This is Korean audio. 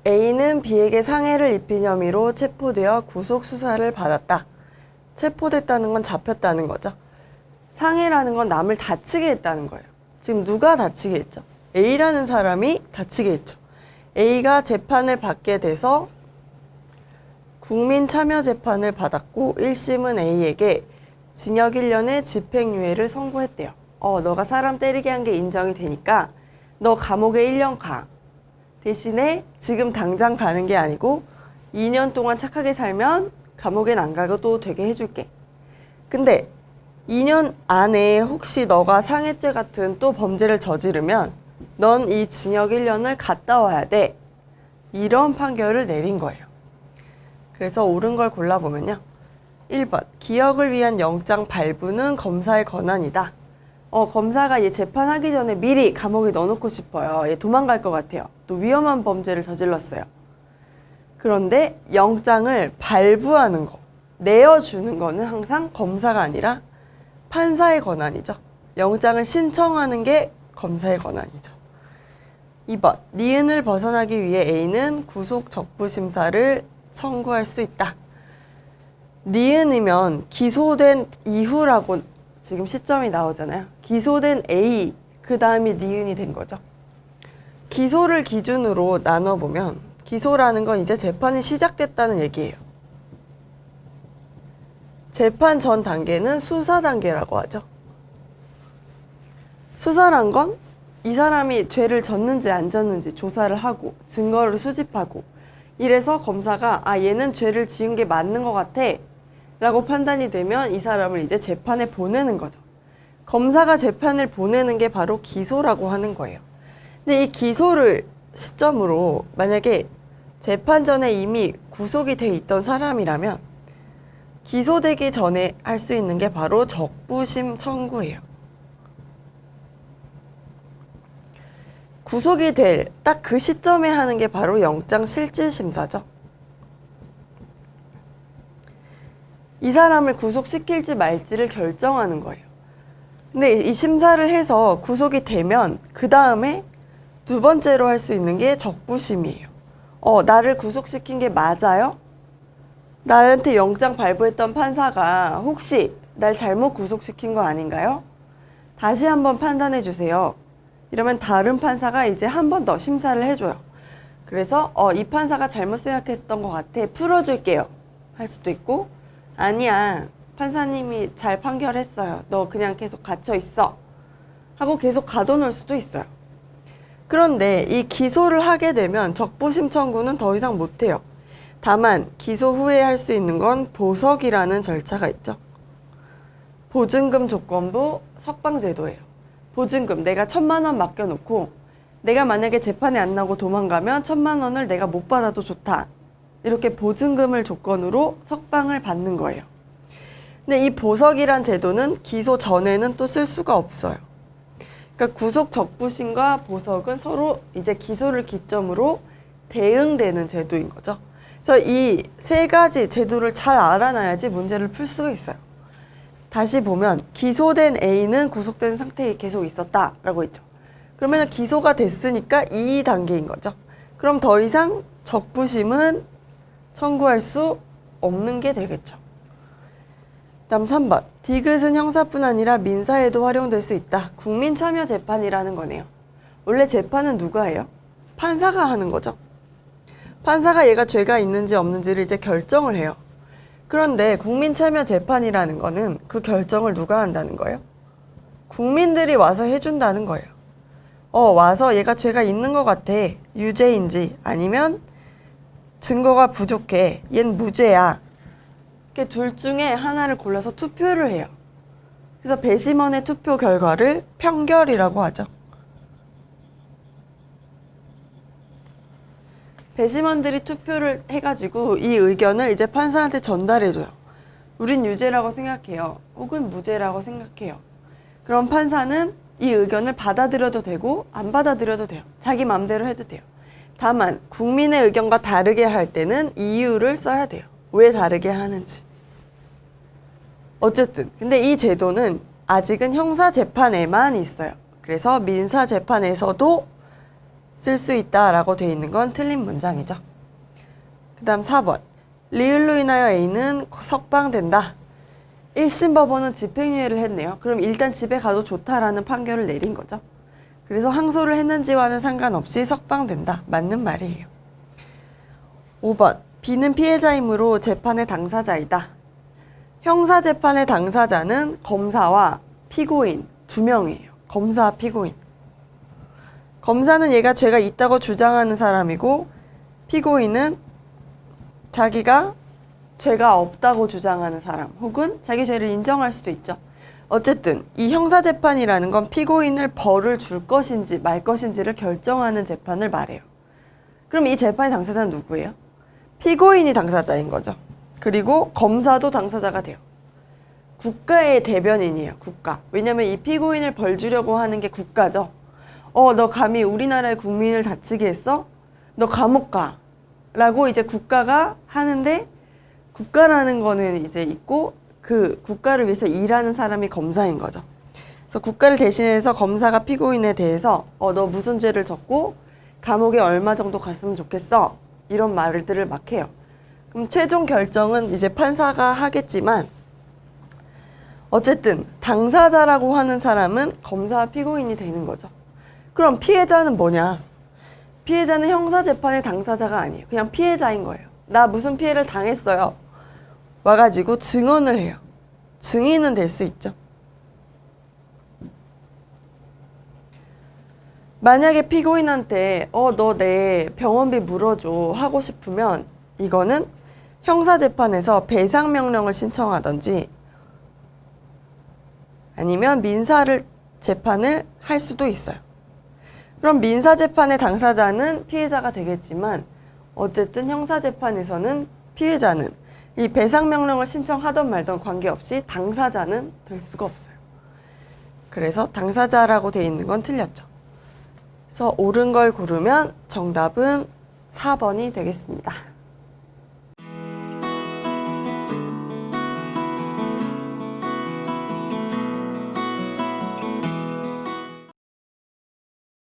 A는 B에게 상해를 입힌 혐의로 체포되어 구속수사를 받았다. 체포됐다는 건 잡혔다는 거죠. 상해라는 건 남을 다치게 했다는 거예요. 지금 누가 다치게 했죠? A라는 사람이 다치게 했죠. A가 재판을 받게 돼서 국민참여재판을 받았고 1심은 A에게 징역 1년의 집행유예를 선고했대요. 너가 사람 때리게 한 게 인정이 되니까 너 감옥에 1년 가. 대신에 지금 당장 가는 게 아니고 2년 동안 착하게 살면 감옥엔 안 가도 되게 해줄게. 근데 2년 안에 혹시 너가 상해죄 같은 또 범죄를 저지르면 넌 이 징역 1년을 갔다 와야 돼. 이런 판결을 내린 거예요. 그래서 옳은 걸 골라보면요. 1번, 기억을 위한 영장 발부는 검사의 권한이다. 검사가 얘 재판하기 전에 미리 감옥에 넣어놓고 싶어요. 얘 도망갈 것 같아요. 또 위험한 범죄를 저질렀어요. 그런데 영장을 발부하는 거, 내어주는 거는 항상 검사가 아니라 판사의 권한이죠. 영장을 신청하는 게 검사의 권한이죠. 2번, 니은을 벗어나기 위해 A는 구속 적부심사를 청구할 수 있다. 니은이면 기소된 이후라고 지금 시점이 나오잖아요. 기소된 A, 그 다음이 니은이 된 거죠. 기소를 기준으로 나눠보면 기소라는 건 이제 재판이 시작됐다는 얘기예요. 재판 전 단계는 수사 단계라고 하죠. 수사란 건 이 사람이 죄를 졌는지 안 졌는지 조사를 하고 증거를 수집하고 이래서 검사가 얘는 죄를 지은 게 맞는 것 같아 라고 판단이 되면 이 사람을 이제 재판에 보내는 거죠. 검사가 재판을 보내는 게 바로 기소라고 하는 거예요. 근데 이 기소를 시점으로 만약에 재판 전에 이미 구속이 돼 있던 사람이라면 기소되기 전에 할 수 있는 게 바로 적부심 청구예요. 구속이 될 딱 그 시점에 하는 게 바로 영장실질심사죠. 이 사람을 구속시킬지 말지를 결정하는 거예요. 근데 이 심사를 해서 구속이 되면 그 다음에 두 번째로 할 수 있는 게 적부심이에요. 나를 구속시킨 게 맞아요? 나한테 영장 발부했던 판사가 혹시 날 잘못 구속시킨 거 아닌가요? 다시 한번 판단해 주세요. 이러면 다른 판사가 이제 한 번 더 심사를 해줘요. 그래서 이 판사가 잘못 생각했던 것 같아. 풀어줄게요. 할 수도 있고 아니야. 판사님이 잘 판결했어요. 너 그냥 계속 갇혀 있어. 하고 계속 가둬놓을 수도 있어요. 그런데 이 기소를 하게 되면 적부심 청구는 더 이상 못해요. 다만 기소 후에 할 수 있는 건 보석이라는 절차가 있죠. 보증금 조건부 석방제도예요. 보증금 내가 1,000만 원 맡겨놓고 내가 만약에 재판에 안 나고 도망가면 1,000만 원을 내가 못 받아도 좋다. 이렇게 보증금을 조건으로 석방을 받는 거예요. 근데 이 보석이란 제도는 기소 전에는 또 쓸 수가 없어요. 그러니까 구속 적부심과 보석은 서로 이제 기소를 기점으로 대응되는 제도인 거죠. 그래서 이 세 가지 제도를 잘 알아놔야지 문제를 풀 수가 있어요. 다시 보면 기소된 A는 구속된 상태에 계속 있었다라고 했죠. 그러면 기소가 됐으니까 2단계인 거죠. 그럼 더 이상 적부심은 청구할 수 없는 게 되겠죠. 다음 3번. 디귿은 형사뿐 아니라 민사에도 활용될 수 있다. 국민참여재판이라는 거네요. 원래 재판은 누가 해요? 판사가 하는 거죠. 판사가 얘가 죄가 있는지 없는지를 이제 결정을 해요. 그런데 국민참여재판이라는 거는 그 결정을 누가 한다는 거예요? 국민들이 와서 해준다는 거예요. 와서 얘가 죄가 있는 것 같아. 유죄인지 아니면 증거가 부족해. 얜 무죄야. 이렇게 둘 중에 하나를 골라서 투표를 해요. 그래서 배심원의 투표 결과를 평결이라고 하죠. 배심원들이 투표를 해가지고 이 의견을 이제 판사한테 전달해줘요. 우린 유죄라고 생각해요. 혹은 무죄라고 생각해요. 그럼 판사는 이 의견을 받아들여도 되고 안 받아들여도 돼요. 자기 마음대로 해도 돼요. 다만 국민의 의견과 다르게 할 때는 이유를 써야 돼요. 왜 다르게 하는지. 어쨌든 근데 이 제도는 아직은 형사재판에만 있어요. 그래서 민사재판에서도 쓸 수 있다라고 돼 있는 건 틀린 문장이죠. 그 다음 4번. 리을로 인하여 A는 석방된다. 1심 법원은 집행유예를 했네요. 그럼 일단 집에 가도 좋다라는 판결을 내린 거죠. 그래서 항소를 했는지와는 상관없이 석방된다. 맞는 말이에요. 5번. B는 피해자이므로 재판의 당사자이다. 형사재판의 당사자는 검사와 피고인 2명이에요. 검사와 피고인. 검사는 얘가 죄가 있다고 주장하는 사람이고 피고인은 자기가 죄가 없다고 주장하는 사람 혹은 자기 죄를 인정할 수도 있죠. 어쨌든 이 형사재판이라는 건 피고인을 벌을 줄 것인지 말 것인지를 결정하는 재판을 말해요. 그럼 이 재판의 당사자는 누구예요? 피고인이 당사자인 거죠. 그리고 검사도 당사자가 돼요. 국가의 대변인이에요. 국가. 왜냐면 이 피고인을 벌 주려고 하는 게 국가죠. 너 감히 우리나라의 국민을 다치게 했어? 너 감옥 가. 라고 이제 국가가 하는데 국가라는 거는 이제 있고 그 국가를 위해서 일하는 사람이 검사인 거죠. 그래서 국가를 대신해서 검사가 피고인에 대해서 너 무슨 죄를 졌고 감옥에 얼마 정도 갔으면 좋겠어. 이런 말들을 막 해요. 그럼 최종 결정은 이제 판사가 하겠지만 어쨌든 당사자라고 하는 사람은 검사와 피고인이 되는 거죠. 그럼 피해자는 뭐냐? 피해자는 형사재판의 당사자가 아니에요. 그냥 피해자인 거예요. 나 무슨 피해를 당했어요. 와가지고 증언을 해요. 증인은 될 수 있죠. 만약에 피고인한테 너 내 병원비 물어줘 하고 싶으면 이거는 형사재판에서 배상명령을 신청하든지 아니면 재판을 할 수도 있어요. 그럼 민사재판의 당사자는 피해자가 되겠지만 어쨌든 형사재판에서는 피해자는 이 배상명령을 신청하던 말던 관계없이 당사자는 될 수가 없어요. 그래서 당사자라고 돼 있는 건 틀렸죠. 그래서 옳은 걸 고르면 정답은 4번이 되겠습니다.